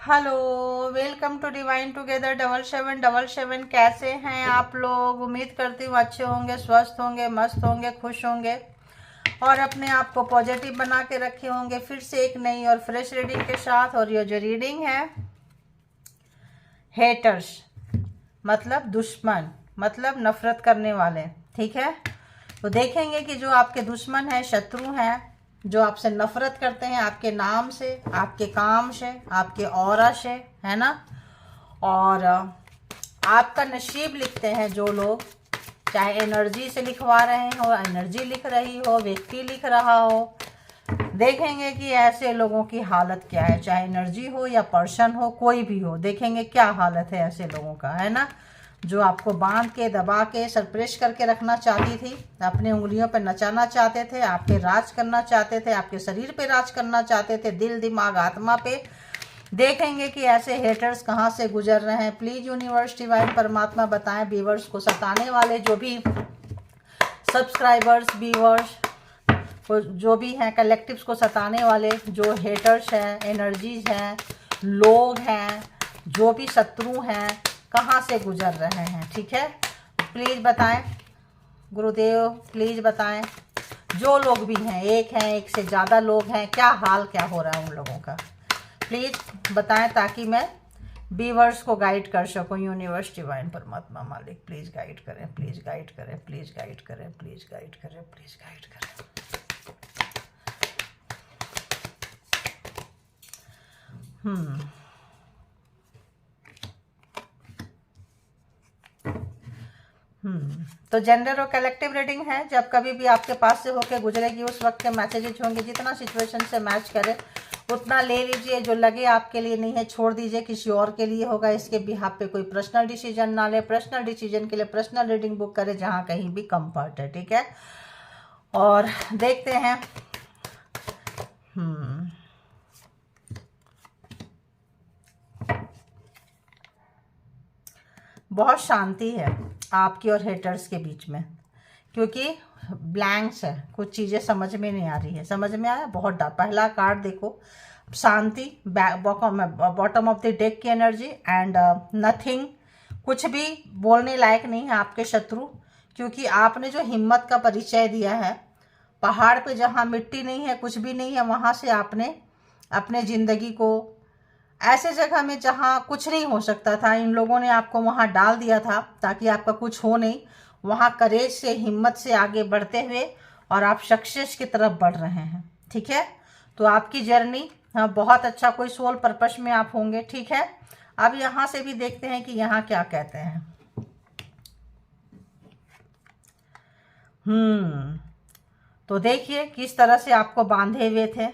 Hello, welcome to divine together 7777। कैसे हैं आप लोग? उम्मीद करती हूँ अच्छे होंगे, स्वस्थ होंगे, मस्त होंगे, खुश होंगे और अपने आप को पॉजिटिव बना के रखे होंगे। फिर से एक नई और फ्रेश रीडिंग के साथ। और ये जो रीडिंग है, हेटर्स मतलब दुश्मन, मतलब नफरत करने वाले, ठीक है। तो देखेंगे कि जो आपके दुश्मन हैं, शत्रु हैं, जो आपसे नफरत करते हैं आपके नाम से, आपके काम से, आपके ऑरा से, है ना। और आपका नसीब लिखते हैं जो लोग, चाहे एनर्जी से लिखवा रहे हो, एनर्जी लिख रही हो, व्यक्ति लिख रहा हो। देखेंगे कि ऐसे लोगों की हालत क्या है, चाहे एनर्जी हो या पर्सन हो, कोई भी हो। देखेंगे क्या हालत है ऐसे लोगों का, है ना। जो आपको बांध के, दबा के, सरप्रेस करके रखना चाहती थी, अपने उंगलियों पर नचाना चाहते थे, आप पे राज करना चाहते थे, आपके शरीर पे राज करना चाहते थे, दिल, दिमाग, आत्मा पे। देखेंगे कि ऐसे हेटर्स कहाँ से गुजर रहे हैं। प्लीज यूनिवर्स, डिवाइन, परमात्मा बताएं व्यूवर्स को सताने वाले, जो भी सब्सक्राइबर्स, व्यूवर्स, जो भी हैं, कलेक्टिव्स को सताने वाले जो हेटर्स हैं, एनर्जीज हैं, लोग हैं, जो भी शत्रु हैं, कहाँ से गुजर रहे हैं, ठीक है। प्लीज़ बताएं गुरुदेव, प्लीज़ बताएं। जो लोग भी हैं, एक हैं, एक से ज़्यादा लोग हैं, क्या हाल क्या हो रहा है उन लोगों का, प्लीज़ बताएं ताकि मैं व्यूअर्स को गाइड कर सकूं। यूनिवर्स, डिवाइन, परमात्मा, मालिक, प्लीज़ गाइड करें, प्लीज़ गाइड करें, प्लीज़ गाइड करें, प्लीज़ गाइड करें, प्लीज़ गाइड करें। तो जेंडर और कलेक्टिव रीडिंग है। जब कभी भी आपके पास से होकर गुजरेगी उस वक्त के मैसेजेस होंगे, जितना सिचुएशन से मैच करे उतना ले लीजिए। जो लगे आपके लिए नहीं है छोड़ दीजिए, किसी और के लिए होगा। इसके बिहाफ पे कोई पर्सनल डिसीजन ना ले। पर्सनल डिसीजन के लिए पर्सनल रीडिंग बुक करें जहाँ कहीं भी कंफर्ट है, ठीक है। और देखते हैं। बहुत शांति है आपकी और हेटर्स के बीच में, क्योंकि ब्लैंक्स है, कुछ चीज़ें समझ में नहीं आ रही है। समझ में आया? बहुत पहला कार्ड देखो, शांति, बॉटम ऑफ द डेक की एनर्जी एंड नथिंग। कुछ भी बोलने लायक नहीं है आपके शत्रु, क्योंकि आपने जो हिम्मत का परिचय दिया है, पहाड़ पे जहाँ मिट्टी नहीं है, कुछ भी नहीं है, वहाँ से आपने अपने ज़िंदगी को ऐसे जगह में जहाँ कुछ नहीं हो सकता था, इन लोगों ने आपको वहाँ डाल दिया था ताकि आपका कुछ हो नहीं। वहाँ करेज से, हिम्मत से आगे बढ़ते हुए और आप सक्सेस की तरफ बढ़ रहे हैं, ठीक है। तो आपकी जर्नी, हाँ, बहुत अच्छा कोई सोल पर्पस में आप होंगे, ठीक है। अब यहाँ से भी देखते हैं कि यहाँ क्या कहते हैं। तो देखिए किस तरह से आपको बांधे हुए थे।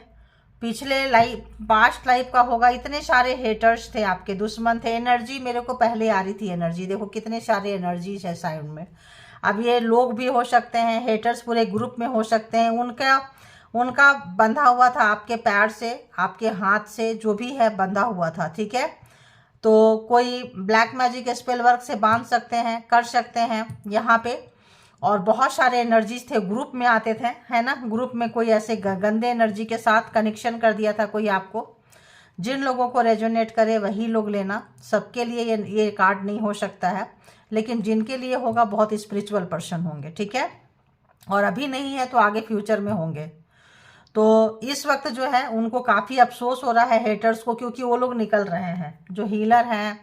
पिछले लाइफ, पास्ट लाइफ का होगा। इतने सारे हेटर्स थे, आपके दुश्मन थे। एनर्जी मेरे को पहले आ रही थी, एनर्जी देखो कितने सारे एनर्जीज है साइड में। अब ये लोग भी हो सकते हैं, हेटर्स पूरे ग्रुप में हो सकते हैं। उनका उनका बंधा हुआ था आपके पैर से, आपके हाथ से, जो भी है बंधा हुआ था, ठीक है। तो कोई ब्लैक मैजिक स्पेल वर्क से बांध सकते हैं, कर सकते हैं यहाँ पे। और बहुत सारे एनर्जीज थे, ग्रुप में आते थे, है ना। ग्रुप में कोई ऐसे गंदे एनर्जी के साथ कनेक्शन कर दिया था कोई आपको। जिन लोगों को रेजोनेट करे वही लोग लेना, सबके लिए ये कार्ड नहीं हो सकता है, लेकिन जिनके लिए होगा बहुत स्पिरिचुअल पर्सन होंगे, ठीक है। और अभी नहीं है तो आगे फ्यूचर में होंगे। तो इस वक्त जो है उनको काफ़ी अफसोस हो रहा है हेटर्स को, क्योंकि वो लोग निकल रहे हैं, जो हीलर हैं,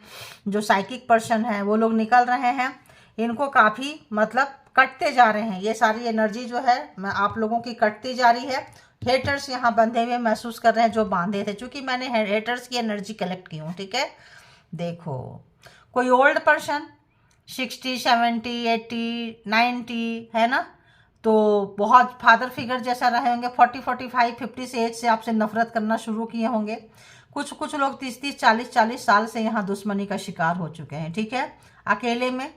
जो साइकिक पर्सन हैं, वो लोग निकल रहे हैं। इनको काफ़ी मतलब कटते जा रहे हैं। ये सारी एनर्जी जो है आप लोगों की कटती जा रही है। हेटर्स यहाँ बंधे हुए महसूस कर रहे हैं, जो बांधे थे, क्योंकि मैंने हेटर्स की एनर्जी कलेक्ट की हूँ, ठीक है। देखो कोई ओल्ड पर्सन 60, 70, 80, 90, है ना। तो बहुत फादर फिगर जैसा रहे होंगे। 40, 45, 50 से एज से आपसे नफरत करना शुरू किए होंगे। कुछ लोग 30, 40 साल से यहाँ दुश्मनी का शिकार हो चुके हैं, ठीक है। अकेले में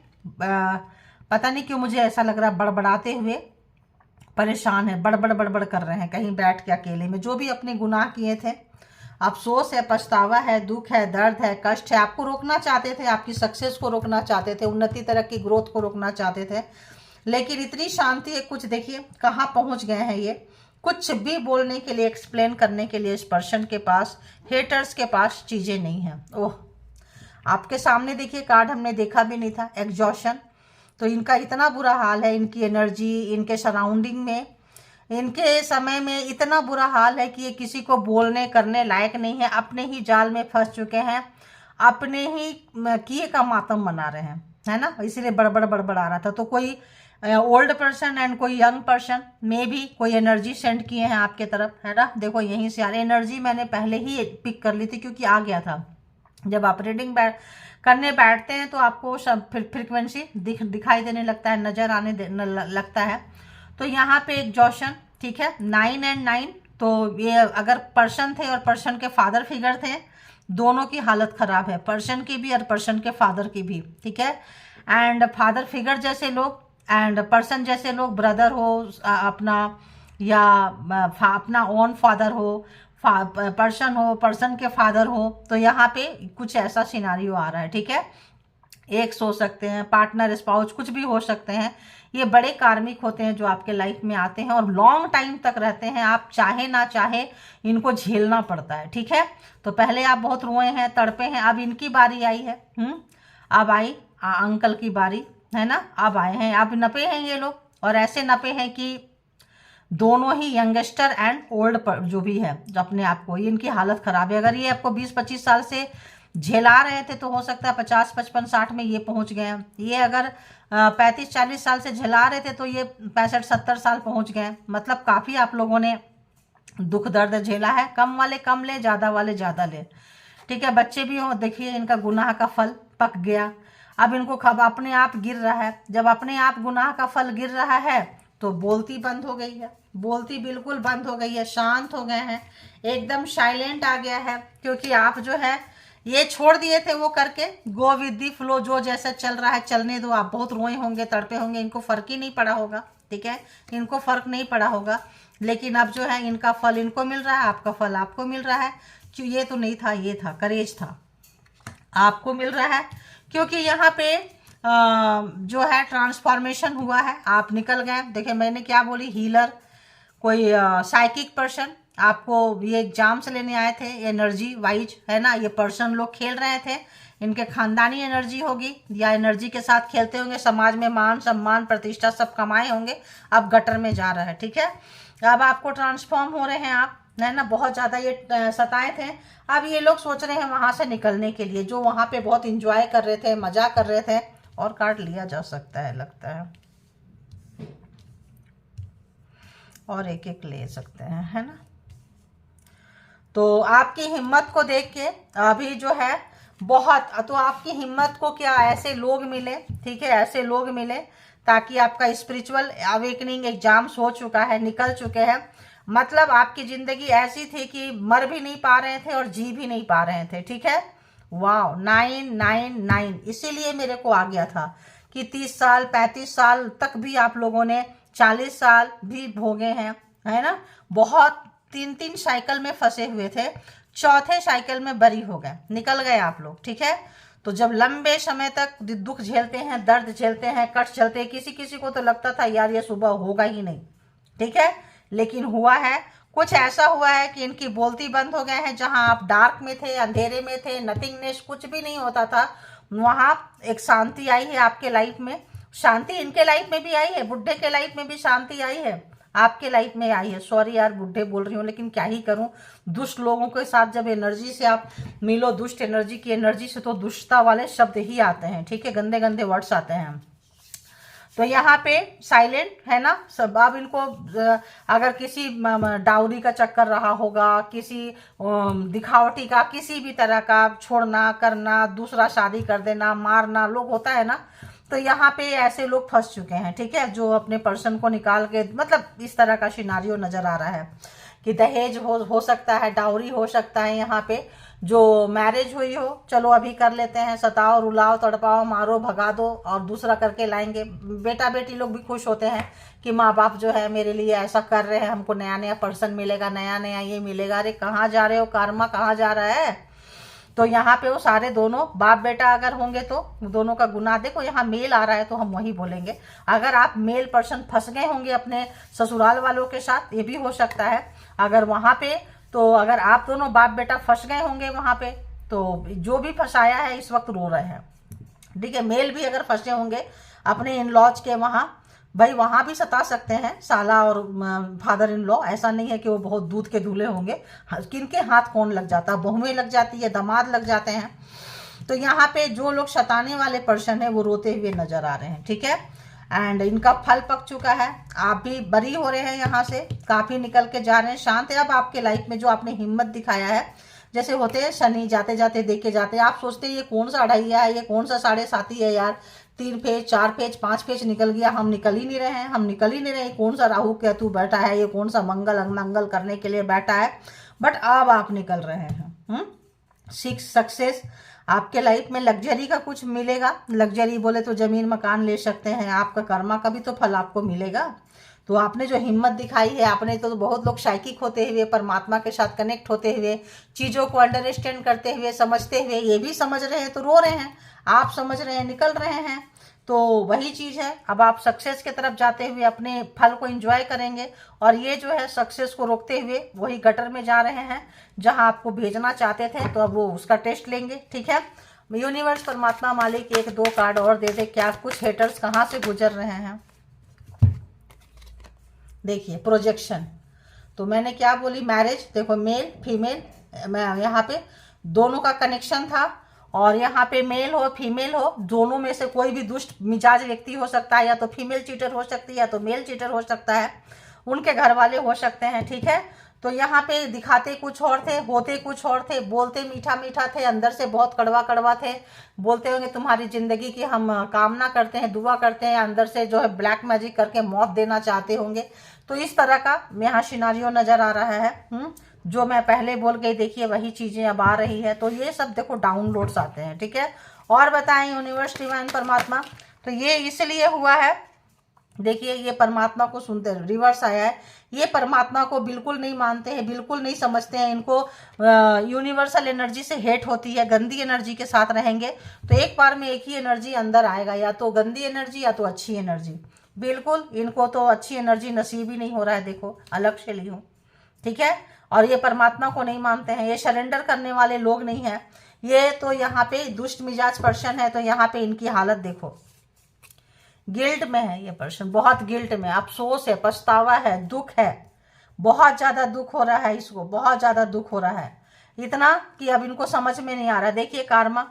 पता नहीं क्यों मुझे ऐसा लग रहा है बड़बड़ाते हुए परेशान है, बड़बड़ कर रहे हैं कहीं बैठ के अकेले में। जो भी अपने गुनाह किए थे, अफसोस है, पछतावा है, दुख है, दर्द है, कष्ट है। आपको रोकना चाहते थे, आपकी सक्सेस को रोकना चाहते थे, उन्नति, तरक्की, ग्रोथ को रोकना चाहते थे, लेकिन इतनी शांति है। कुछ देखिए कहाँ पहुँच गए हैं ये, कुछ भी बोलने के लिए, एक्सप्लेन करने के लिए इस पर्सन के पास, हेटर्स के पास चीज़ें नहीं हैं। ओह, आपके सामने देखिए कार्ड हमने देखा भी नहीं था, एग्जॉशन। तो इनका इतना बुरा हाल है, इनकी एनर्जी, इनके सराउंडिंग में, इनके समय में इतना बुरा हाल है कि ये किसी को बोलने करने लायक नहीं है, अपने ही जाल में फंस चुके हैं, अपने ही किए का मातम मना रहे हैं, है ना। इसीलिए बड़बड़ बड़बड़ आ रहा था। तो कोई ओल्ड पर्सन एंड कोई यंग पर्सन में भी कोई एनर्जी सेंड किए हैं आपके तरफ, है ना। देखो यहीं से आ रही एनर्जी, मैंने पहले ही पिक कर ली थी क्योंकि आ गया था। जब आप रीडिंग करने बैठते हैं तो आपको सब फ्रिक्वेंसी दिखाई देने लगता है, नज़र आने लगता है। तो यहाँ पे एक जॉशन, ठीक है, 9 और 9। तो ये अगर पर्सन थे और पर्सन के फादर फिगर थे, दोनों की हालत खराब है, पर्सन की भी और पर्सन के फादर की भी, ठीक है। एंड फादर फिगर जैसे लोग एंड पर्सन जैसे लोग, ब्रदर हो अपना, या अपना ओन फादर हो, पर्सन हो, पर्सन के फादर हो, तो यहाँ पे कुछ ऐसा सिनारियो आ रहा है, ठीक है। एक हो सकते हैं, पार्टनर, स्पाउस, कुछ भी हो सकते हैं। ये बड़े कार्मिक होते हैं जो आपके लाइफ में आते हैं और लॉन्ग टाइम तक रहते हैं, आप चाहे ना चाहे इनको झेलना पड़ता है, ठीक है। तो पहले आप बहुत रोए हैं, तड़पे हैं, अब इनकी बारी आई है। अब आई अंकल की बारी, है ना। अब आए हैं, अब नपे हैं ये लोग, और ऐसे नपे हैं कि दोनों ही यंगस्टर एंड ओल्ड जो भी है, जो अपने आप को, इनकी हालत खराब है। अगर ये आपको 20-25 साल से झेला रहे थे तो हो सकता है 50, 55, 60 में ये पहुंच गए हैं। ये अगर 35-40 साल से झेला रहे थे तो ये 65-70 साल पहुंच गए। मतलब काफ़ी आप लोगों ने दुख दर्द झेला है। कम वाले कम ले, ज़्यादा वाले ज़्यादा ले, ठीक है। बच्चे भी हों, देखिए इनका गुनाह का फल पक गया। अब इनको अपने आप गिर रहा है। जब अपने आप गुनाह का फल गिर रहा है तो बोलती बंद हो गई है, बोलती बिल्कुल बंद हो गई है, शांत हो गए हैं, एकदम साइलेंट आ गया है। क्योंकि आप जो है ये छोड़ दिए थे वो करके, गो विद दी फ्लो, जो जैसा चल रहा है चलने दो। आप बहुत रोए होंगे, तड़पे होंगे, इनको फर्क ही नहीं पड़ा होगा, ठीक है, इनको फर्क नहीं पड़ा होगा। लेकिन अब जो है इनका फल इनको मिल रहा है, आपका फल आपको मिल रहा है। क्यों, ये तो नहीं था, ये था करेज था, आपको मिल रहा है। क्योंकि यहाँ पे जो है ट्रांसफॉर्मेशन हुआ है, आप निकल गए। देखिए मैंने क्या बोली, हीलर, कोई साइकिक पर्सन आपको ये एग्जाम्स लेने आए थे, एनर्जी वाइज, है ना। ये पर्सन लोग खेल रहे थे, इनके खानदानी एनर्जी होगी या एनर्जी के साथ खेलते होंगे, समाज में मान सम्मान प्रतिष्ठा सब कमाए होंगे। अब गटर में जा रहा है, ठीक है। अब आपको ट्रांसफॉर्म हो रहे हैं आप, है ना। बहुत ज़्यादा ये सताए थे, अब ये लोग सोच रहे हैं वहाँ से निकलने के लिए, जो वहाँ पे बहुत इंजॉय कर रहे थे, मजा कर रहे थे। और कार्ड लिया जा सकता है लगता है, और एक एक ले सकते हैं, है ना। तो आपकी हिम्मत को देख के अभी जो है बहुत, तो आपकी हिम्मत को क्या ऐसे लोग मिले, ठीक है, ऐसे लोग मिले ताकि आपका स्पिरिचुअल अवेकनिंग एग्जाम्स हो चुका है, निकल चुके हैं। मतलब आपकी ज़िंदगी ऐसी थी कि मर भी नहीं पा रहे थे और जी भी नहीं पा रहे थे, ठीक है। वाह, 999, इसीलिए मेरे को आ गया था कि 30 साल 35 साल तक भी आप लोगों ने, 40 साल भी भोगे हैं, है ना। बहुत 3-3 साइकिल में फंसे हुए थे, चौथे साइकिल में बरी हो गए, निकल गए आप लोग, ठीक है। तो जब लंबे समय तक दुख झेलते हैं, दर्द झेलते हैं, कष्ट झेलते हैं, किसी किसी को तो लगता था यार ये सुबह होगा ही नहीं, ठीक है, लेकिन हुआ है। कुछ ऐसा हुआ है कि इनकी बोलती बंद हो गए हैं। जहां आप डार्क में थे, अंधेरे में थे, नथिंगनेस, कुछ भी नहीं होता था, वहां एक शांति आई है आपके लाइफ में। शांति इनके लाइफ में भी आई है, बुढ़े के लाइफ में भी शांति आई है, आपके लाइफ में आई है। सॉरी यार बुढ़े बोल रही हूँ, लेकिन क्या ही करूँ, दुष्ट लोगों के साथ जब एनर्जी से आप मिलो, दुष्ट एनर्जी की एनर्जी से, तो दुष्टता वाले शब्द ही आते हैं, ठीक है, गंदे गंदे वर्ड्स आते हैं। तो यहाँ पे साइलेंट है ना सब। अब इनको अगर किसी डाउरी का चक्कर रहा होगा, किसी दिखावटी का, किसी भी तरह का छोड़ना करना, दूसरा शादी कर देना, मारना लोग होता है ना, तो यहाँ पे ऐसे लोग फंस चुके हैं, ठीक है, जो अपने पर्सन को निकाल के, मतलब इस तरह का सिनारियो नजर आ रहा है कि दहेज हो सकता है, डाउरी हो सकता है। यहाँ पे जो मैरिज हुई हो, चलो अभी कर लेते हैं, सताओ, रुलाओ, तड़पाओ, मारो, भगा दो और दूसरा करके लाएंगे। बेटा बेटी लोग भी खुश होते हैं कि माँ बाप जो है मेरे लिए ऐसा कर रहे हैं, हमको नया नया पर्सन मिलेगा, नया नया ये मिलेगा। अरे कहाँ जा रहे हो, कर्मा कहाँ जा रहा है। तो यहाँ पे वो सारे दोनों बाप बेटा अगर होंगे तो दोनों का गुना, देखो यहाँ मेल आ रहा है तो हम वही बोलेंगे। अगर आप मेल पर्सन फंस गए होंगे अपने ससुराल वालों के साथ, ये भी हो सकता है। अगर वहाँ पे तो अगर आप दोनों बाप बेटा फंस गए होंगे वहाँ पे, तो जो भी फंसाया है इस वक्त रो रहे हैं, ठीक है। मेल भी अगर फंसे होंगे अपने इन लॉज के वहाँ, भाई वहाँ भी सता सकते हैं साला और फादर इन लॉ। ऐसा नहीं है कि वो बहुत दूध के दूल्हे होंगे। किनके हाथ कौन लग जाता है, बहुएं लग जाती है, दामाद लग जाते हैं। तो यहाँ पे जो लोग सताने वाले पर्सन है वो रोते हुए नजर आ रहे हैं, ठीक है। एंड इनका फल पक चुका है, आप भी बरी हो रहे हैं यहाँ से, काफी निकल के जा रहे हैं, शांत है। अब आपके लाइफ में जो आपने हिम्मत दिखाया है, जैसे होते हैं शनि जाते जाते देखे जाते हैं, आप सोचते हैं ये कौन सा अढ़ैया है, ये कौन सा 7.5 है यार, 3 पेज 4 पेज 5 पेज निकल गया, हम निकल ही नहीं रहे हैं, हम निकल ही नहीं रहे। कौन सा राहु केतु बैठा है, ये कौन सा मंगल अमंगल करने के लिए बैठा है, बट अब आप निकल रहे हैं। सक्सेस आपके लाइफ में, लग्जरी का कुछ मिलेगा। लग्जरी बोले तो जमीन मकान ले सकते हैं, आपका कर्मा का भी तो फल आपको मिलेगा। तो आपने जो हिम्मत दिखाई है, आपने तो बहुत लोग साइकिक होते हुए, परमात्मा के साथ कनेक्ट होते हुए, चीज़ों को अंडरस्टैंड करते हुए, समझते हुए, ये भी समझ रहे हैं तो रो रहे हैं, आप समझ रहे हैं निकल रहे हैं। तो वही चीज़ है, अब आप सक्सेस की तरफ जाते हुए अपने फल को एंजॉय करेंगे। और ये जो है सक्सेस को रोकते हुए वही गटर में जा रहे हैं जहां आपको भेजना चाहते थे, तो अब वो उसका टेस्ट लेंगे, ठीक है। यूनिवर्स परमात्मा मालिक 1-2 कार्ड और दे दे, क्या कुछ हेटर्स कहाँ से गुजर रहे हैं। देखिए प्रोजेक्शन, तो मैंने क्या बोली, मैरिज, देखो मेल फीमेल, मैं यहाँ पे दोनों का कनेक्शन था। और यहाँ पे मेल हो फीमेल हो, दोनों में से कोई भी दुष्ट मिजाज व्यक्ति हो सकता है, या तो फीमेल चीटर हो सकती है या तो मेल चीटर हो सकता है, उनके घर वाले हो सकते हैं, ठीक है। तो यहाँ पे दिखाते कुछ और थे, होते कुछ और थे, बोलते मीठा मीठा थे, अंदर से बहुत कड़वा कड़वा थे। बोलते होंगे तुम्हारी जिंदगी की हम कामना करते हैं, दुआ करते हैं, अंदर से जो है ब्लैक मैजिक करके मौत देना चाहते होंगे। तो इस तरह का यहाँ सिनारियो नजर आ रहा है। जो मैं पहले बोल गई, देखिए वही चीजें अब आ रही है। तो ये सब देखो डाउनलोड्स आते हैं, ठीक है। और बताएं यूनिवर्स डिवाइन परमात्मा, तो ये इसलिए हुआ है, देखिए ये परमात्मा को सुनते रिवर्स आया है, ये परमात्मा को बिल्कुल नहीं मानते हैं, बिल्कुल नहीं समझते हैं, इनको यूनिवर्सल एनर्जी से हेट होती है, गंदी एनर्जी के साथ रहेंगे तो एक बार में एक ही एनर्जी अंदर आएगा, या तो गंदी एनर्जी या तो अच्छी एनर्जी। बिल्कुल इनको तो अच्छी एनर्जी नसीब ही नहीं हो रहा है, देखो अलग से ली हूँ, ठीक है। और ये परमात्मा को नहीं मानते हैं, ये सरेंडर करने वाले लोग नहीं है, ये तो यहाँ पे दुष्ट मिजाज पर्सन है। तो यहाँ पे इनकी हालत देखो, गिल्ट में है ये पर्सन, बहुत गिल्ट में, अफसोस है, पछतावा है, दुख है, बहुत ज्यादा दुख हो रहा है इसको, बहुत ज्यादा दुख हो रहा है, इतना कि अब इनको समझ में नहीं आ रहा। देखिए कार्मा,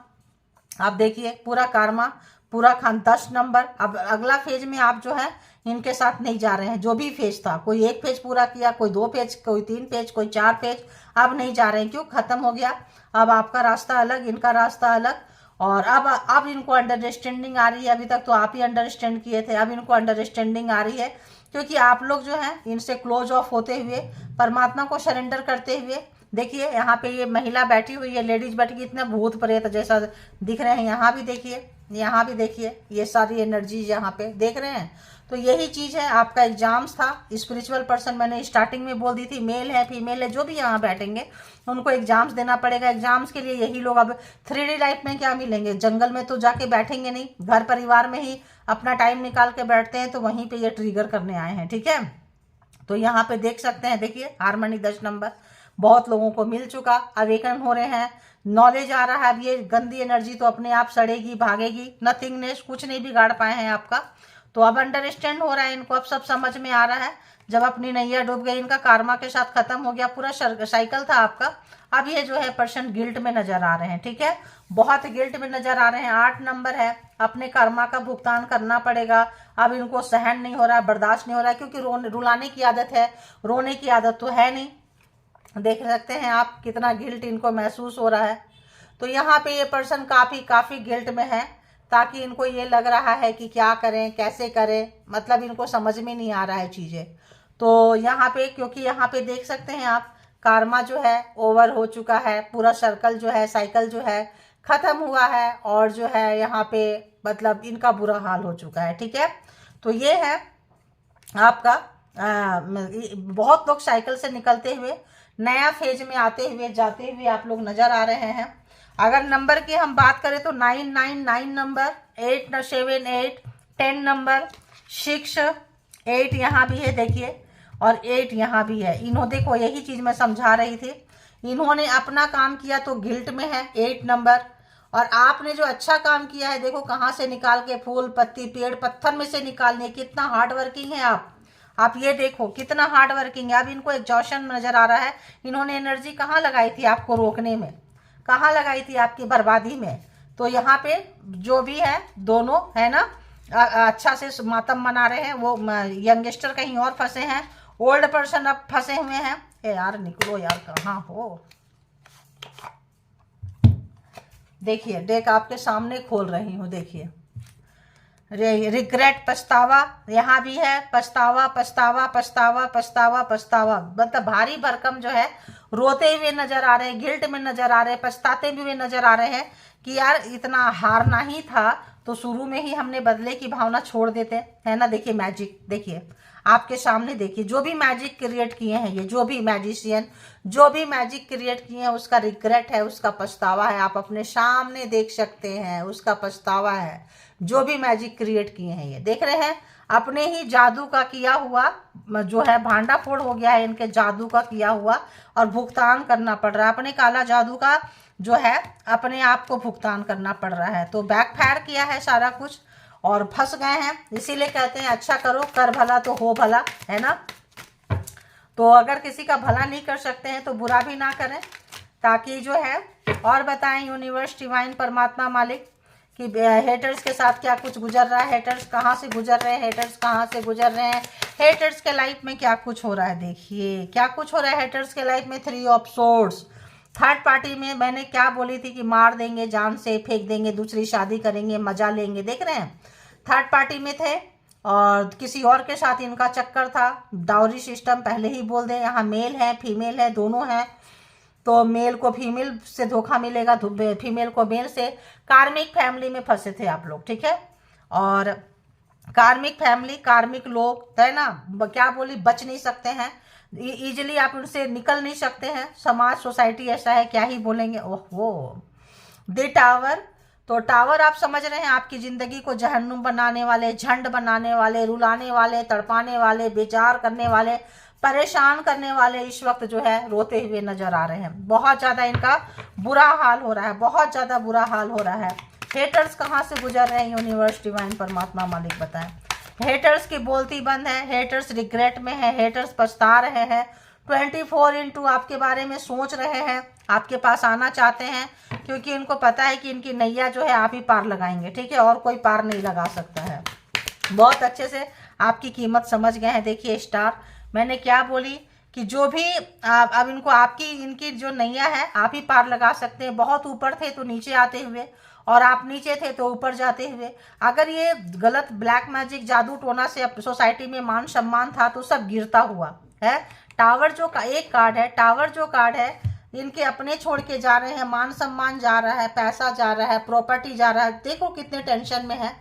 आप देखिए पूरा कार्मा, पूरा खान 10 नंबर। अब अगला फेज में आप जो है इनके साथ नहीं जा रहे हैं, जो भी फेज था, कोई 1 फेज पूरा किया, कोई 2 फेज, कोई 3 फेज, कोई 4 फेज, अब नहीं जा रहे हैं, क्यों, खत्म हो गया। अब आपका रास्ता अलग, इनका रास्ता अलग। और अब इनको अंडरस्टैंडिंग आ रही है, अभी तक तो आप ही अंडरस्टैंड किए थे, अब इनको अंडरस्टैंडिंग आ रही है, क्योंकि आप लोग जो है इनसे क्लोज ऑफ होते हुए, परमात्मा को सरेंडर करते हुए। देखिए यहाँ पे ये महिला बैठी हुई है, लेडीज बैठी हुई, इतना भूत प्रेत जैसा दिख रहे हैं, यहाँ भी देखिए, यहाँ भी देखिए, ये सारी एनर्जीज यहाँ पे देख रहे हैं। तो यही चीज है, आपका एग्जाम्स था, स्पिरिचुअल पर्सन मैंने स्टार्टिंग में बोल दी थी, मेल है फीमेल है, जो भी यहाँ बैठेंगे उनको एग्जाम्स देना पड़ेगा। एग्जाम्स के लिए यही लोग अब 3D लाइफ में क्या मिलेंगे, जंगल में तो जाके बैठेंगे नहीं, घर परिवार में ही अपना टाइम निकाल के बैठते हैं, तो वहीं पे ये ट्रिगर करने आए हैं, ठीक है। तो यहाँ पे देख सकते हैं, देखिए हारमोनी 10 नंबर, बहुत लोगों को मिल चुका, अवेकन हो रहे हैं, नॉलेज आ रहा है। अब ये गंदी एनर्जी तो अपने आप सड़ेगी, भागेगी, नथिंगनेस, कुछ नहीं बिगाड़ पाए हैं आपका। तो अब अंडरस्टैंड हो रहा है इनको, अब सब समझ में आ रहा है। जब अपनी नैया डूब गई, इनका कार्मा के साथ खत्म हो गया, पूरा साइकिल था आपका। अब ये जो है पर्सन गिल्ट में नजर आ रहे हैं, ठीक है, बहुत गिल्ट में नजर आ रहे हैं। 8 नंबर है, अपने कर्मा का भुगतान करना पड़ेगा। अब इनको सहन नहीं हो रहा है, बर्दाश्त नहीं हो रहा है, क्योंकि रुलाने की आदत है, रोने की आदत तो है नहीं। देख सकते हैं आप कितना गिल्ट इनको महसूस हो रहा है। तो यहाँ पे ये पर्सन काफी गिल्ट में है, ताकि इनको ये लग रहा है कि क्या करें, कैसे करें, मतलब इनको समझ में नहीं आ रहा है चीजें। तो यहाँ पे, क्योंकि यहाँ पे देख सकते हैं आप, कार्मा जो है ओवर हो चुका है, पूरा सर्कल जो है, साइकिल जो है खत्म हुआ है, और जो है यहाँ पे मतलब इनका बुरा हाल हो चुका है, ठीक है। तो ये है आपका बहुत लोग साइकिल से निकलते हुए नया फेज में आते हुए जाते हुए आप लोग नजर आ रहे हैं। अगर नंबर की हम बात करें तो 999 नंबर, 878, 10 नंबर, 6, 8 यहाँ भी है देखिए, और 8 यहाँ भी है। इन्होंने देखो यही चीज मैं समझा रही थी, इन्होंने अपना काम किया तो गिल्ट में है 8 नंबर, और आपने जो अच्छा काम किया है देखो कहाँ से निकाल के, फूल पत्ती पेड़ पत्थर में से निकालने, कितना हार्ड वर्किंग है आप ये देखो कितना हार्ड वर्किंग है। अब इनको एग्जॉशन नजर आ रहा है, इन्होंने एनर्जी कहाँ लगाई थी आपको रोकने में, कहाँ लगाई थी आपकी बर्बादी में। तो यहाँ पे जो भी है दोनों है ना अच्छा से मातम मना रहे हैं। वो यंगस्टर कहीं और फंसे हैं, ओल्ड पर्सन अब फंसे हुए हैं। यार निकलो यार, कहाँ हो। देखिए डेक आपके सामने खोल रही हूँ, देखिए रिग्रेट, पछतावा यहाँ भी है, पछतावा पछतावा पछतावा पछतावा पछतावा, मतलब भारी भरकम जो है रोते हुए नजर आ रहे हैं, गिल्ट में नजर आ रहे हैं, पछताते हुए नजर आ रहे हैं कि यार इतना हारना ही था तो शुरू में ही हमने बदले की भावना छोड़ देते, है ना। देखिए मैजिक, देखिए आपके सामने, देखिए जो भी मैजिक क्रिएट किए हैं ये, जो भी मैजिशियन जो भी मैजिक क्रिएट किए हैं उसका रिग्रेट है, उसका पछतावा है। आप अपने सामने देख सकते हैं, उसका पछतावा है। जो भी मैजिक क्रिएट किए हैं ये देख रहे हैं, अपने ही जादू का किया हुआ जो है भांडा फोड़ हो गया है, इनके जादू का किया हुआ, और भुगतान करना पड़ रहा है अपने काला जादू का जो है, अपने आप को भुगतान करना पड़ रहा है। तो बैकफायर किया है सारा कुछ और फंस गए हैं। इसीलिए कहते हैं अच्छा करो कर भला तो हो भला, है ना। तो अगर किसी का भला नहीं कर सकते हैं तो बुरा भी ना करें, ताकि जो है और बताएं यूनिवर्स डिवाइन परमात्मा मालिक कि हेटर्स के साथ क्या कुछ गुजर रहा है, हेटर्स कहाँ से गुजर रहे हैं, हेटर्स कहाँ से गुजर रहे हैं, हेटर्स के लाइफ में क्या कुछ हो रहा है। देखिए क्या कुछ हो रहा है हेटर्स के लाइफ में। 3 ऑफ सोर्ड्स, थर्ड पार्टी में मैंने क्या बोली थी कि मार देंगे, जान से फेंक देंगे, दूसरी शादी करेंगे, मजा लेंगे। देख रहे हैं थर्ड पार्टी में थे और किसी और के साथ इनका चक्कर था। डाउरी सिस्टम पहले ही बोल दें, यहाँ मेल है फीमेल है दोनों हैं, तो मेल को फीमेल से धोखा मिलेगा, फीमेल को मेल से। कार्मिक फैमिली में फंसे थे आप लोग, ठीक है। और कार्मिक फैमिली, कार्मिक लोग है ना, क्या बोली, बच नहीं सकते हैं इजीली, आप उनसे निकल नहीं सकते हैं। समाज सोसाइटी ऐसा है, क्या ही बोलेंगे। ओहो द टावर, तो टावर आप समझ रहे हैं आपकी जिंदगी को जहन्नुम बनाने वाले, झंड बनाने वाले, रुलाने वाले, तड़पाने वाले, बेजार करने वाले, परेशान करने वाले इस वक्त जो है रोते हुए नजर आ रहे हैं। बहुत ज्यादा इनका बुरा हाल हो रहा है, बहुत ज्यादा बुरा हाल हो रहा है। हेटर्स कहाँ से गुजर रहे हैं यूनिवर्स डिवाइन परमात्मा मालिक बताएं। हेटर्स की बोलती बंद है, हेटर्स रिग्रेट में है, हेटर्स पछता रहे हैं, 24/2 आपके बारे में सोच रहे हैं, आपके पास आना चाहते हैं, क्योंकि इनको पता है कि इनकी नैया जो है आप ही पार लगाएंगे, ठीक है, और कोई पार नहीं लगा सकता है। बहुत अच्छे से आपकी कीमत समझ गए हैं। देखिए स्टार, मैंने क्या बोली कि जो भी अब इनको आपकी इनकी जो नैया है आप ही पार लगा सकते हैं। बहुत ऊपर थे तो नीचे आते हुए, और आप नीचे थे तो ऊपर जाते हुए। अगर ये गलत ब्लैक मैजिक जादू टोना से सोसाइटी में मान सम्मान था तो सब गिरता हुआ है। टावर जो एक कार्ड है, टावर जो कार्ड है, इनके अपने छोड़ के जा रहे हैं, मान सम्मान जा रहा है, पैसा जा रहा है, प्रॉपर्टी जा रहा है। देखो कितने टेंशन में है,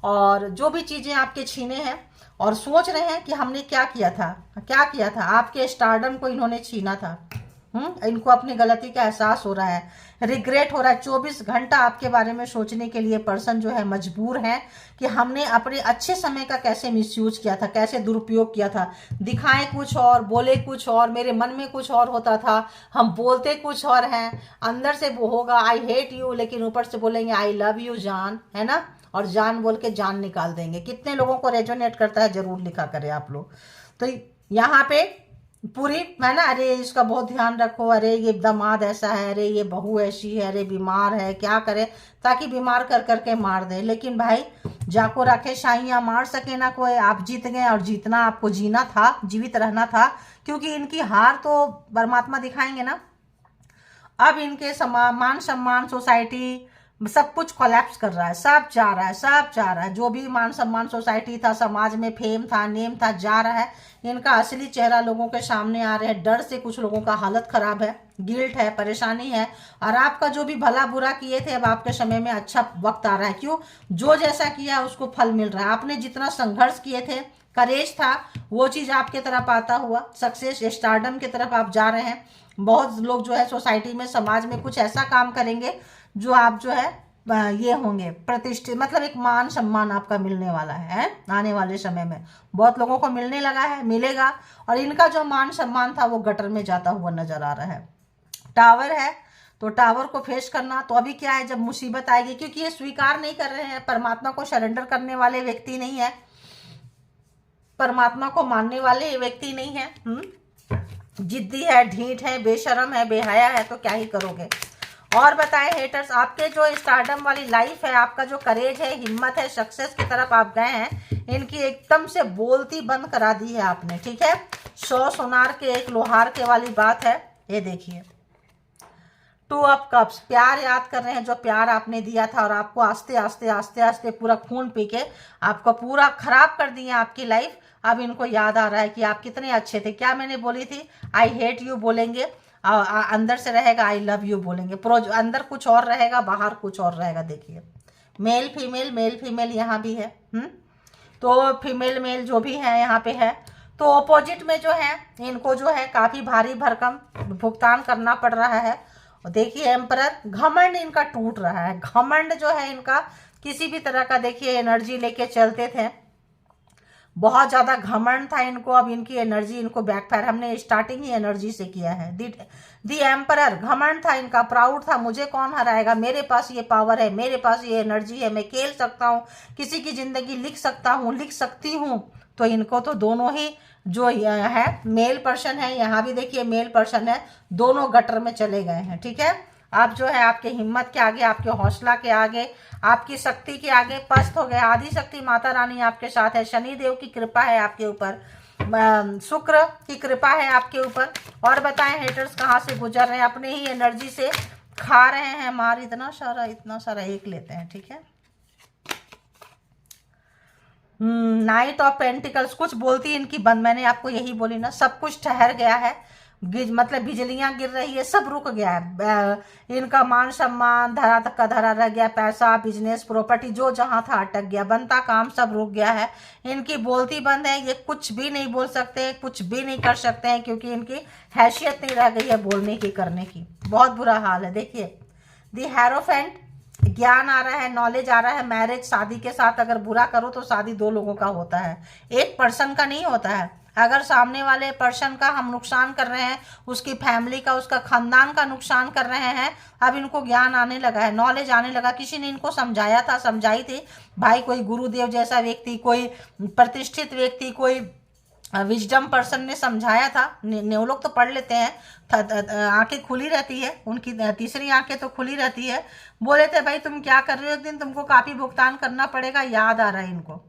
और जो भी चीजें आपके छीने हैं, और सोच रहे हैं कि हमने क्या किया था, क्या किया था। आपके स्टारडम को इन्होंने छीना था। इनको अपनी गलती का एहसास हो रहा है, रिग्रेट हो रहा है। 24 घंटा आपके बारे में सोचने के लिए पर्सन जो है मजबूर है कि हमने अपने अच्छे समय का कैसे मिसयूज किया था, कैसे दुरुपयोग किया था। दिखाएं कुछ और, बोले कुछ और, मेरे मन में कुछ और होता था, हम बोलते कुछ और हैं। अंदर से वो होगा आई हेट यू, लेकिन ऊपर से बोलेंगे आई लव यू जान, है ना, और जान बोल के जान निकाल देंगे। कितने लोगों को रेजोनेट करता है जरूर लिखा करें आप लोग। तो यहाँ पे पूरी है ना, अरे इसका बहुत ध्यान रखो, अरे ये दामाद ऐसा है, अरे ये बहू ऐसी है, अरे बीमार है, क्या करे, ताकि बीमार कर करके मार दे। लेकिन भाई जाको रखे शाइयाँ मार सके ना कोई। आप जीत गए, और जीतना आपको जीना था, जीवित रहना था, क्योंकि इनकी हार तो परमात्मा दिखाएंगे ना। अब इनके मान सम्मान, सोसाइटी, सब कुछ कोलैप्स कर रहा है, सब जा रहा है, सब जा रहा है। जो भी मान सम्मान सोसाइटी था, समाज में फेम था, नेम था, जा रहा है। इनका असली चेहरा लोगों के सामने आ रहे हैं। डर से कुछ लोगों का हालत खराब है, गिल्ट है, परेशानी है। और आपका जो भी भला बुरा किए थे, अब आपके समय में अच्छा वक्त आ रहा है। क्यों? जो जैसा किया उसको फल मिल रहा है। आपने जितना संघर्ष किए थे, करेज था, वो चीज आपके तरफ आता हुआ, सक्सेस स्टारडम की तरफ आप जा रहे हैं। बहुत लोग जो है सोसाइटी में, समाज में कुछ ऐसा काम करेंगे जो आप जो है ये होंगे प्रतिष्ठित, मतलब एक मान सम्मान आपका मिलने वाला है आने वाले समय में। बहुत लोगों को मिलने लगा है, मिलेगा, और इनका जो मान सम्मान था वो गटर में जाता हुआ नजर आ रहा है। टावर है तो टावर को फेस करना, तो अभी क्या है, जब मुसीबत आएगी, क्योंकि ये स्वीकार नहीं कर रहे हैं, परमात्मा को सरेंडर करने वाले व्यक्ति नहीं है, परमात्मा को मानने वाले व्यक्ति नहीं है, जिद्दी है, ढीठ है, बेशरम है, बेहया है, तो क्या ही करोगे। और बताएं हेटर्स, आपके जो स्टारडम वाली लाइफ है, आपका जो करेज है, हिम्मत है, सक्सेस की तरफ आप गए हैं, इनकी एकदम से बोलती बंद करा दी है आपने, ठीक है। 100 सोनार के 1 लोहार के वाली बात है। ये देखिए 2 ऑफ कप्स, प्यार याद कर रहे हैं, जो प्यार आपने दिया था और आपको आस्ते आस्ते आस्ते आस्ते पूरा खून पी के आपको पूरा खराब कर दिया आपकी लाइफ। अब इनको याद आ रहा है कि आप कितने अच्छे थे। क्या मैंने बोली थी, आई हेट यू बोलेंगे, अंदर से रहेगा आई लव यू बोलेंगे, अंदर कुछ और रहेगा, बाहर कुछ और रहेगा। देखिए मेल फीमेल यहाँ भी है, तो फीमेल मेल जो भी है यहाँ पे है, तो ऑपोजिट में जो है इनको जो है काफी भारी भरकम भुगतान करना पड़ रहा है। और देखिए एम्परर, घमंड इनका टूट रहा है, घमंड जो है इनका, किसी भी तरह का देखिए एनर्जी लेके चलते थे, बहुत ज्यादा घमंड था इनको, अब इनकी एनर्जी इनको बैकफायर, हमने स्टार्टिंग ही एनर्जी से किया है। दी एम्परर, घमंड था इनका, प्राउड था, मुझे कौन हराएगा, मेरे पास ये पावर है, मेरे पास ये एनर्जी है, मैं खेल सकता हूँ, किसी की जिंदगी लिख सकता हूँ, लिख सकती हूँ। तो इनको तो दोनों ही जो है मेल पर्सन है, यहाँ भी देखिए मेल पर्सन है, दोनों गटर में चले गए हैं, ठीक है। आप जो है आपके हिम्मत के आगे, आपके हौसला के आगे, आपकी शक्ति के आगे पस्त हो गए। आदि शक्ति माता रानी आपके साथ है, शनि देव की कृपा है आपके ऊपर, शुक्र की कृपा है आपके ऊपर। और बताएं हेटर्स कहाँ से गुजर रहे हैं, अपने ही एनर्जी से खा रहे हैं मार, इतना सारा एक लेते हैं, ठीक है। नाइट ऑफ पेंटिकल्स, कुछ बोलती इनकी बंद, मैंने आपको यही बोली ना, सब कुछ ठहर गया है, मतलब बिजलियां गिर रही है, सब रुक गया है। इनका मान सम्मान धरा तक का धरा रह गया, पैसा, बिजनेस, प्रॉपर्टी जो जहां था अटक गया, बनता काम सब रुक गया है, इनकी बोलती बंद है, ये कुछ भी नहीं बोल सकते, कुछ भी नहीं कर सकते हैं, क्योंकि इनकी हैसियत नहीं रह गई है बोलने की, करने की। बहुत बुरा हाल है। देखिए दी हेरोफेंट, ज्ञान आ रहा है, नॉलेज आ रहा है, मैरिज, शादी के साथ अगर बुरा करो तो शादी 2 लोगों का होता है, एक पर्सन का नहीं होता है। अगर सामने वाले पर्सन का हम नुकसान कर रहे हैं, उसकी फैमिली का, उसका खानदान का नुकसान कर रहे हैं, अब इनको ज्ञान आने लगा है, नॉलेज आने लगा। किसी ने इनको समझाया था, समझाई थी, भाई कोई गुरुदेव जैसा व्यक्ति, कोई प्रतिष्ठित व्यक्ति, कोई विजडम पर्सन ने समझाया था। वो लोग तो पढ़ लेते हैं, आंखें खुली रहती है उनकी, तीसरी आंखें तो खुली रहती है। बोले थे भाई तुम क्या कर रहे हो, एक दिन तुमको काफी भुगतान करना पड़ेगा। याद आ रहा है इनको,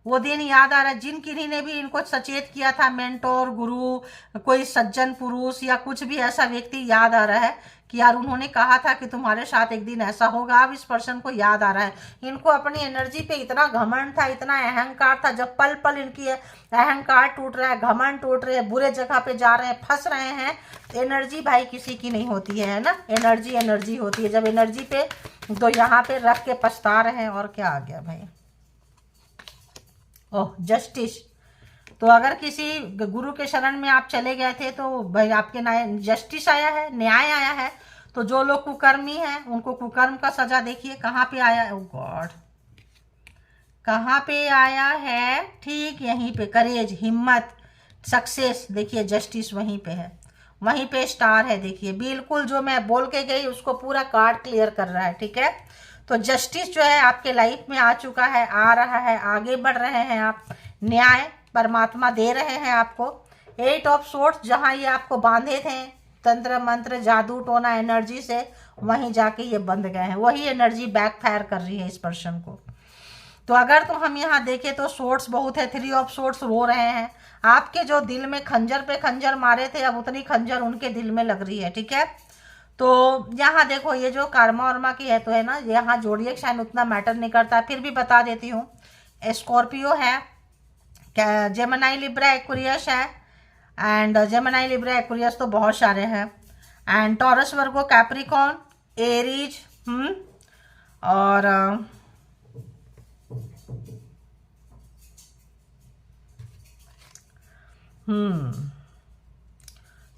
वो दिन याद आ रहा है जिन किन्हीं ने भी इनको सचेत किया था, मेंटोर, गुरु, कोई सज्जन पुरुष या कुछ भी ऐसा व्यक्ति, याद आ रहा है कि यार उन्होंने कहा था कि तुम्हारे साथ एक दिन ऐसा होगा। अब इस पर्सन को याद आ रहा है, इनको अपनी एनर्जी पे इतना घमंड था, इतना अहंकार था, जब पल पल इनकी अहंकार टूट रहा है, घमंड टूट रहे हैं, बुरे जगह पे जा रहे हैं, फंस रहे हैं। एनर्जी भाई किसी की नहीं होती है ना, एनर्जी एनर्जी होती है, जब एनर्जी पे तो यहाँ पे रख के पछता रहे हैं। और क्या आ गया भाई, ओह जस्टिस, तो अगर किसी गुरु के शरण में आप चले गए थे तो भाई आपके जस्टिस आया है, न्याय आया है। तो जो लोग कुकर्मी हैं उनको कुकर्म का सजा देखिए कहाँ पे आया है, ओ गॉड, कहाँ पे आया है, ठीक यहीं पे, करेज, हिम्मत, सक्सेस, देखिए जस्टिस वहीं पे है, वहीं पे स्टार है। देखिए बिल्कुल जो मैं बोल के गई उसको पूरा कार्ड क्लियर कर रहा है, ठीक है। तो जस्टिस जो है आपके लाइफ में आ चुका है, आ रहा है, आगे बढ़ रहे हैं आप, न्याय परमात्मा दे रहे हैं आपको। 8 ऑफ सोर्ट्स, जहां ये आपको बांधे थे तंत्र मंत्र जादू टोना एनर्जी से, वहीं जाके ये बंध गए हैं, वही एनर्जी बैकफायर कर रही है इस पर्सन को। तो अगर तो हम यहाँ देखें तो सोर्ट्स बहुत है, 3 ऑफ सोर्ट्स रो रहे हैं, आपके जो दिल में खंजर पे खंजर मारे थे अब उतनी खंजर उनके दिल में लग रही है, ठीक है। तो यहाँ देखो ये जो कर्मा वर्मा की है तो है ना, यहाँ जोड़िए साइन उतना मैटर नहीं करता, फिर भी बता देती हूँ। स्कॉर्पियो है, जेमिनी लिब्रा एक्वेरियस है, एंड जेमिनी लिब्रा एक्वेरियस तो बहुत सारे हैं, and Taurus Virgo Capricorn Aries, और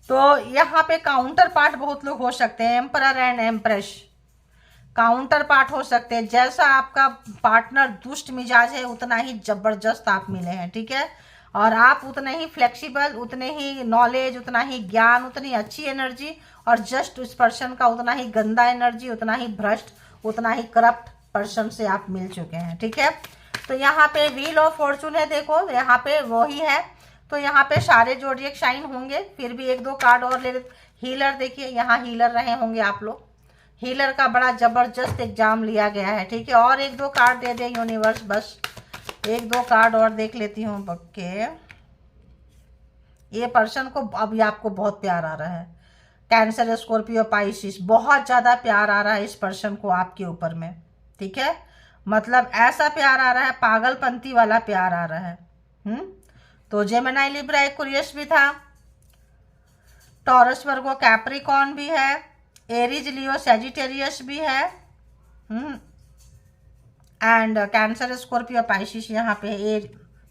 तो यहाँ पे काउंटर पार्ट बहुत लोग हो सकते हैं, emperor and empress counter part हो सकते हैं। जैसा आपका पार्टनर दुष्ट मिजाज है उतना ही जबरदस्त आप मिले हैं, ठीक है। और आप उतने ही फ्लेक्सिबल, उतने ही नॉलेज, उतना ही ज्ञान, उतनी अच्छी एनर्जी, और जस्ट उस पर्सन का उतना ही गंदा एनर्जी, उतना ही भ्रष्ट, उतना ही करप्ट पर्सन से आप मिल चुके हैं, ठीक है। तो यहाँ पे व्हील ऑफ फॉर्चून है, देखो यहाँ पे वही है। तो यहाँ पे सारे जोडिएक साइन होंगे, फिर भी एक दो कार्ड और ले। हीलर देखिए, यहाँ हीलर रहे होंगे आप लोग, हीलर का बड़ा जबरदस्त एग्जाम लिया गया है, ठीक है। और एक दो कार्ड दे दे यूनिवर्स, बस एक दो कार्ड और देख लेती हूँ बक्के। ये पर्सन को अभी आपको बहुत प्यार आ रहा है, कैंसर, स्कॉर्पियो, पाइसिस, बहुत ज़्यादा प्यार आ रहा है इस पर्सन को आपके ऊपर में, ठीक है। मतलब ऐसा प्यार आ रहा है, पागलपंती वाला प्यार आ रहा है। तो जेमिनी, लिब्रा, एक्वेरियस भी था, टॉरस, वर्गो, कैप्रिकॉर्न भी है, एरीज, लियो, सैजिटेरियस भी है, एंड कैंसर, स्कॉर्पियो, पाइसिस यहाँ पे।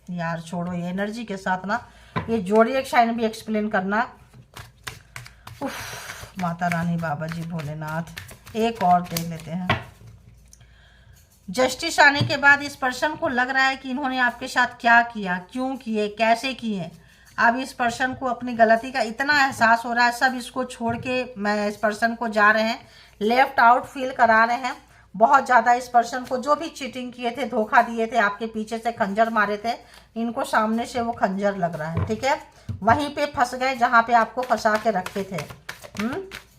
यार छोड़ो, ये एनर्जी के साथ ना ये जोडिएक साइन भी एक्सप्लेन करना। उफ, माता रानी, बाबा जी, भोलेनाथ। एक और देख लेते हैं। जस्टिस आने के बाद इस पर्सन को लग रहा है कि इन्होंने आपके साथ क्या किया, क्यों किए, कैसे किए। अब इस पर्सन को अपनी गलती का इतना एहसास हो रहा है, सब इसको छोड़ के मैं इस पर्सन को जा रहे हैं, लेफ्ट आउट फील करा रहे हैं बहुत ज़्यादा। इस पर्सन को जो भी चीटिंग किए थे, धोखा दिए थे, आपके पीछे से खंजर मारे थे, इनको सामने से वो खंजर लग रहा है, ठीक है। वहीं पे फंस गए जहाँ पे आपको फंसा के रखे थे।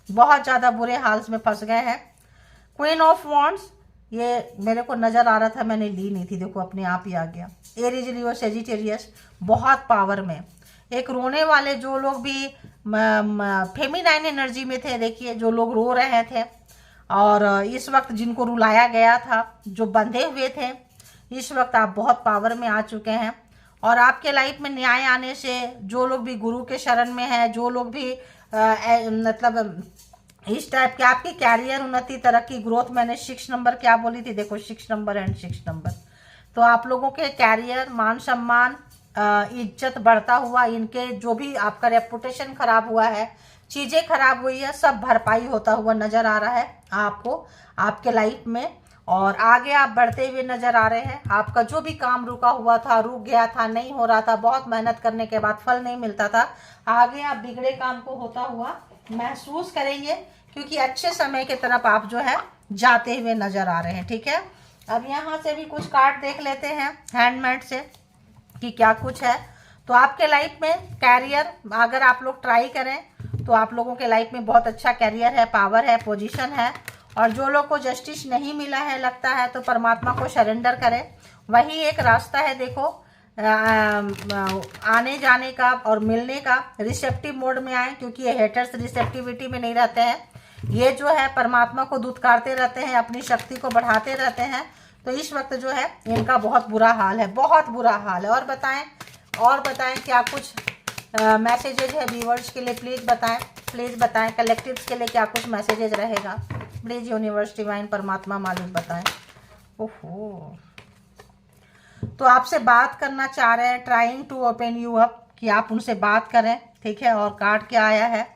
बहुत ज़्यादा बुरे हाल में फंस गए हैं। क्वीन ऑफ वॉन्ड्स, ये मेरे को नज़र आ रहा था, मैंने ली नहीं थी, देखो अपने आप ही आ गया। एरीज, लियो, सैजिटेरियस, बहुत पावर में। एक रोने वाले, जो लोग भी फेमिनाइन एनर्जी में थे, देखिए जो लोग रो रहे थे, और इस वक्त जिनको रुलाया गया था, जो बंधे हुए थे, इस वक्त आप बहुत पावर में आ चुके हैं। और आपके लाइफ में न्याय आने से, जो लोग भी गुरु के शरण में हैं, जो लोग भी मतलब इस टाइप के, आपकी कैरियर उन्नति, तरक्की, ग्रोथ, मैंने 6 नंबर क्या बोली थी, देखो 6 नंबर एंड 6 नंबर। तो आप लोगों के कैरियर, मान सम्मान, इज्जत बढ़ता हुआ, इनके जो भी आपका रेपुटेशन खराब हुआ है, चीज़ें खराब हुई है, सब भरपाई होता हुआ नज़र आ रहा है आपको आपके लाइफ में। और आगे आप बढ़ते हुए नज़र आ रहे हैं। आपका जो भी काम रुका हुआ था, रुक गया था, नहीं हो रहा था, बहुत मेहनत करने के बाद फल नहीं मिलता था, आगे आप बिगड़े काम को होता हुआ महसूस करेंगे, क्योंकि अच्छे समय की तरफ आप जो है जाते हुए नज़र आ रहे हैं, ठीक है। अब यहाँ से भी कुछ कार्ड देख लेते हैं हैंडमेड से कि क्या कुछ है। तो आपके लाइफ में कैरियर, अगर आप लोग ट्राई करें तो आप लोगों के लाइफ में बहुत अच्छा कैरियर है, पावर है, पोजीशन है। और जो लोग को जस्टिस नहीं मिला है, लगता है, तो परमात्मा को सरेंडर करें, वही एक रास्ता है। देखो आने जाने का और मिलने का, रिसेप्टिव मोड में आए, क्योंकि ये हेटर्स रिसेप्टिविटी में नहीं रहते हैं। ये जो है परमात्मा को दुत्कारते रहते हैं, अपनी शक्ति को बढ़ाते रहते हैं। तो इस वक्त जो है इनका बहुत बुरा हाल है, बहुत बुरा हाल है। और बताएं क्या कुछ मैसेजेज है व्यूवर्स के लिए, प्लीज़ बताएं कलेक्टिव्स के लिए क्या कुछ मैसेजेज रहेगा, प्लीज़ यूनिवर्स, डिवाइन, परमात्मा, मालिक बताएं। ओहो, तो आपसे बात करना चाह रहे हैं, trying to open you up, कि आप उनसे बात करें, ठीक है। और कार्ड क्या आया है,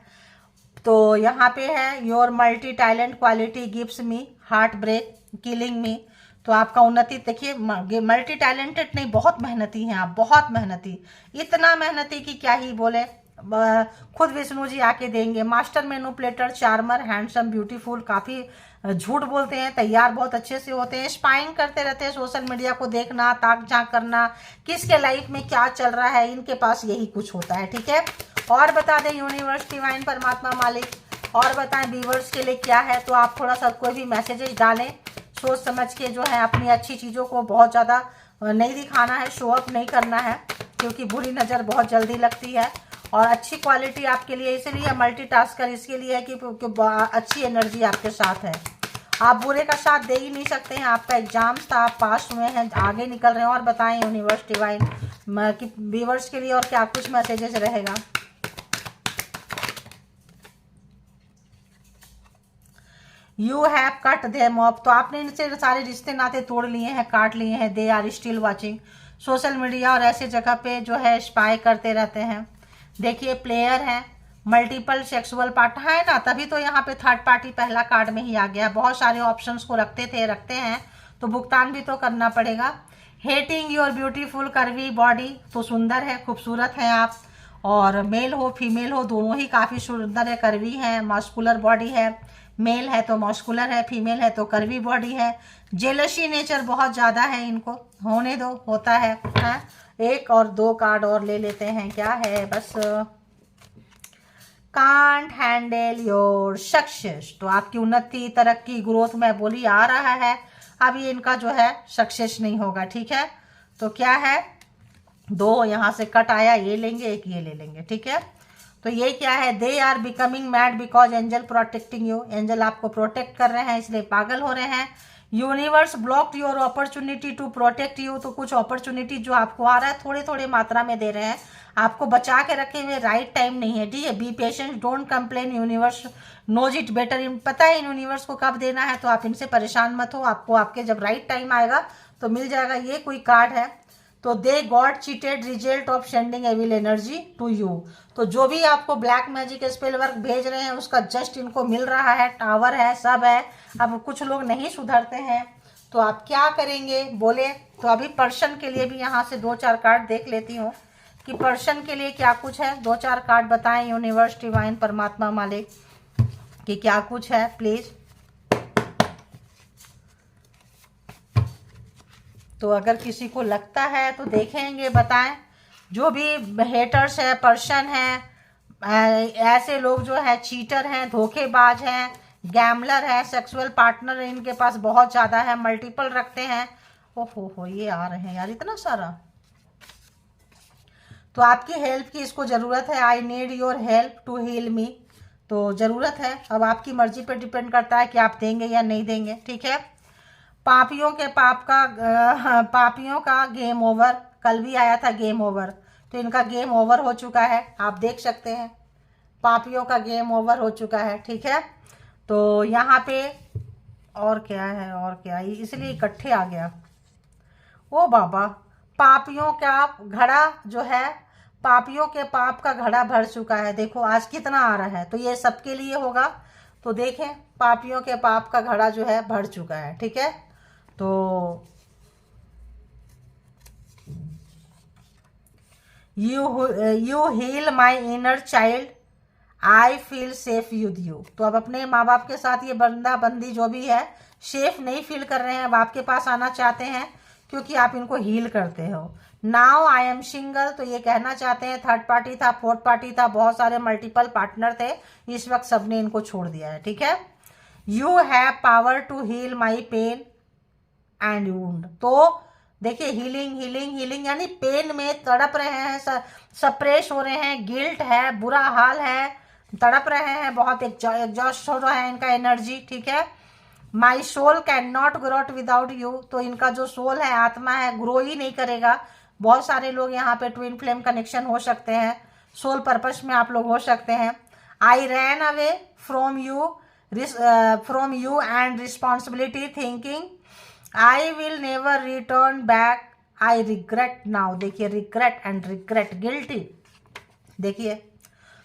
तो यहाँ पे है your multi talent quality gives me heart break killing me. तो आपका उन्नति देखिए, मल्टी टैलेंटेड नहीं, बहुत मेहनती हैं आप, बहुत मेहनती, इतना मेहनती कि क्या ही बोले, खुद विष्णु जी आके देंगे। Master manipulator, charmer, handsome, beautiful, काफ़ी झूठ बोलते हैं, तैयार बहुत अच्छे से होते हैं, स्पाइंग करते रहते हैं, सोशल मीडिया को देखना, ताक झांक करना, किसके लाइफ में क्या चल रहा है, इनके पास यही कुछ होता है, ठीक है। और बता दें यूनिवर्स, डिवाइन, परमात्मा, मालिक, और बताएं व्यूवर्स के लिए क्या है। तो आप थोड़ा सा कोई भी मैसेजेस डालें, सोच समझ के जो है, अपनी अच्छी चीज़ों को बहुत ज़्यादा नहीं दिखाना है, शो अप नहीं करना है, क्योंकि बुरी नज़र बहुत जल्दी लगती है। और अच्छी क्वालिटी आपके लिए इसलिए मल्टीटास्कर इसके लिए है कि अच्छी एनर्जी आपके साथ है, आप बुरे का साथ दे ही नहीं सकते हैं। आपका एग्जाम्स था, आप पास हुए हैं, आगे निकल रहे हैं। और बताएं यूनिवर्स, डिवाइन कि व्यूवर्स के लिए और क्या कुछ मैसेजेस रहेगा। You have cut them of, तो आपने इनसे सारे रिश्ते नाते तोड़ लिए हैं, काट लिए हैं। They are still watching, social media और ऐसे जगह पे जो है स्पाई करते रहते हैं। देखिए प्लेयर हैं, मल्टीपल सेक्सुअल पार्टनर है ना, तभी तो यहाँ पे थर्ड पार्टी पहला कार्ड में ही आ गया। बहुत सारे ऑप्शंस को रखते हैं तो भुगतान भी तो करना पड़ेगा। Hating your beautiful curvy body, तो सुंदर है, खूबसूरत है आप, और मेल हो फीमेल हो दोनों ही काफ़ी सुंदर है, कर्वी है, मस्कुलर बॉडी है, मेल है तो मस्कुलर है, फीमेल है तो कर्वी बॉडी है। जेलसी नेचर बहुत ज़्यादा है इनको, होने दो, होता है, हाँ? एक और दो कार्ड और ले लेते हैं, क्या है बस। कांट हैंडल योर सक्सेस, तो आपकी उन्नति तरक्की ग्रोथ में बोली आ रहा है, अब ये इनका जो है सक्सेस नहीं होगा, ठीक है। तो क्या है, दो यहाँ से कट आया, ये लेंगे एक ये ले लेंगे, ठीक है। तो ये क्या है, they are becoming mad because angel protecting you, angel आपको प्रोटेक्ट कर रहे हैं इसलिए पागल हो रहे हैं। Universe blocked your opportunity to protect you, तो कुछ अपॉर्चुनिटी जो आपको आ रहा है थोड़े थोड़े मात्रा में दे रहे हैं, आपको बचा के रखे हुए, राइट टाइम नहीं है, ठीक है। Be patient, don't complain, universe knows it better, पता है यूनिवर्स को कब देना है, तो आप इनसे परेशान मत हो, आपको आपके जब राइट टाइम आएगा तो मिल जाएगा। ये कोई कार्ड है, तो they god cheated result of sending evil energy to you, तो जो भी आपको ब्लैक मैजिक स्पेल वर्क भेज रहे हैं उसका जस्ट इनको मिल रहा है, टावर है, सब है। अब कुछ लोग नहीं सुधरते हैं तो आप क्या करेंगे बोले, तो अभी पर्सन के लिए भी यहाँ से दो चार कार्ड देख लेती हूँ कि पर्सन के लिए क्या कुछ है। दो चार कार्ड बताएं यूनिवर्स, डिवाइन, परमात्मा, मालिक, कि क्या कुछ है प्लीज। तो अगर किसी को लगता है तो देखेंगे, बताएं। जो भी हेटर्स है, पर्सन है, ऐसे लोग जो है चीटर हैं, धोखेबाज हैं, गैमलर है, सेक्सुअल पार्टनर इनके पास बहुत ज़्यादा है, मल्टीपल रखते हैं, ओहो ये आ रहे हैं यार इतना सारा, तो आपकी हेल्प की इसको ज़रूरत है। I need your help to heal me, तो ज़रूरत है, अब आपकी मर्जी पे डिपेंड करता है कि आप देंगे या नहीं देंगे, ठीक है। पापियों के पापियों का गेम ओवर, कल भी आया था गेम ओवर, तो इनका गेम ओवर हो चुका है, आप देख सकते हैं पापियों का गेम ओवर हो चुका है, ठीक है। तो यहाँ पे और क्या है, और क्या, इसलिए इकट्ठे आ गया। ओ बाबा, पापियों का घड़ा जो है, पापियों के पाप का घड़ा भर चुका है, देखो आज कितना आ रहा है, तो ये सबके लिए होगा। तो देखें, पापियों के पाप का घड़ा जो है भर चुका है, ठीक है। तो you heal my inner child, I feel safe with you, तो अब अपने माँ बाप के साथ ये बंदा बंदी जो भी है सेफ नहीं फील कर रहे हैं, अब आपके पास आना चाहते हैं क्योंकि आप इनको हील करते हो। नाउ आई एम सिंगल, तो ये कहना चाहते हैं थर्ड पार्टी था, फोर्थ पार्टी था, बहुत सारे मल्टीपल पार्टनर थे, इस वक्त सबने इनको छोड़ दिया है, ठीक है। You have power to heal my pain and wound, तो देखिए हीलिंग हीलिंग हीलिंग, यानी पेन में तड़प रहे हैं, सप्रेस हो रहे हैं, गिल्ट है, बुरा हाल है, तड़प रहे हैं, बहुत एग्जॉस्ट हो रहा है इनका एनर्जी, ठीक है। My soul can not grow without you, तो इनका जो सोल है, आत्मा है, ग्रो ही नहीं करेगा। बहुत सारे लोग यहाँ पे ट्विन फ्लेम कनेक्शन हो सकते हैं, सोल पर्पस में आप लोग हो सकते हैं। I ran away from you and responsibility thinking I will never return back, I regret now, देखिए रिग्रेट एंड रिग्रेट, गिल्टी, देखिए।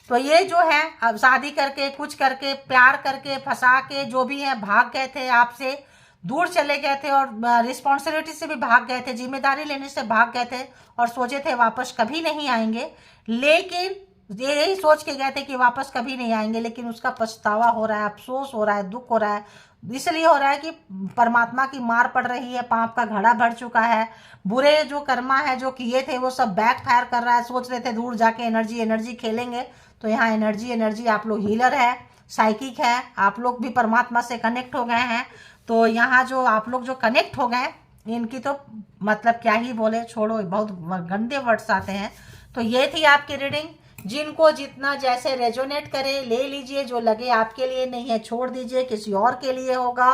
तो ये जो है अब शादी करके, कुछ करके, प्यार करके, फंसा के, जो भी है, भाग गए थे आपसे, दूर चले गए थे, और रिस्पॉन्सिबिलिटी से भी भाग गए थे, जिम्मेदारी लेने से भाग गए थे, और सोचे थे वापस कभी नहीं आएंगे, लेकिन यही सोच के गए थे कि वापस कभी नहीं आएंगे, लेकिन उसका पछतावा हो रहा है, अफसोस हो रहा है, दुख हो रहा है, इसलिए हो रहा है कि परमात्मा की मार पड़ रही है, पाप का घड़ा भर चुका है, बुरे जो कर्मा है जो किए थे वो सब बैक फायर कर रहा है। सोच रहे थे दूर जाके एनर्जी खेलेंगे, तो यहाँ एनर्जी आप लोग हीलर है, साइकिक है, आप लोग भी परमात्मा से कनेक्ट हो गए हैं। तो यहाँ जो आप लोग जो कनेक्ट हो गए, इनकी तो मतलब क्या ही बोले, छोड़ो, बहुत गंदे वर्ड्स आते हैं। तो ये थी आपकी रीडिंग, जिनको जितना जैसे रेजोनेट करे ले लीजिए, जो लगे आपके लिए नहीं है छोड़ दीजिए, किसी और के लिए होगा।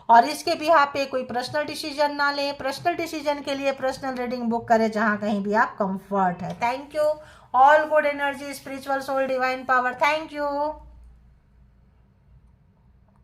और इसके भी आप पे कोई पर्सनल डिसीजन ना लें, पर्सनल डिसीजन के लिए पर्सनल रीडिंग बुक करें जहां कहीं भी आप कंफर्ट है। Thank you, all good energy, spiritual soul, divine power, thank you.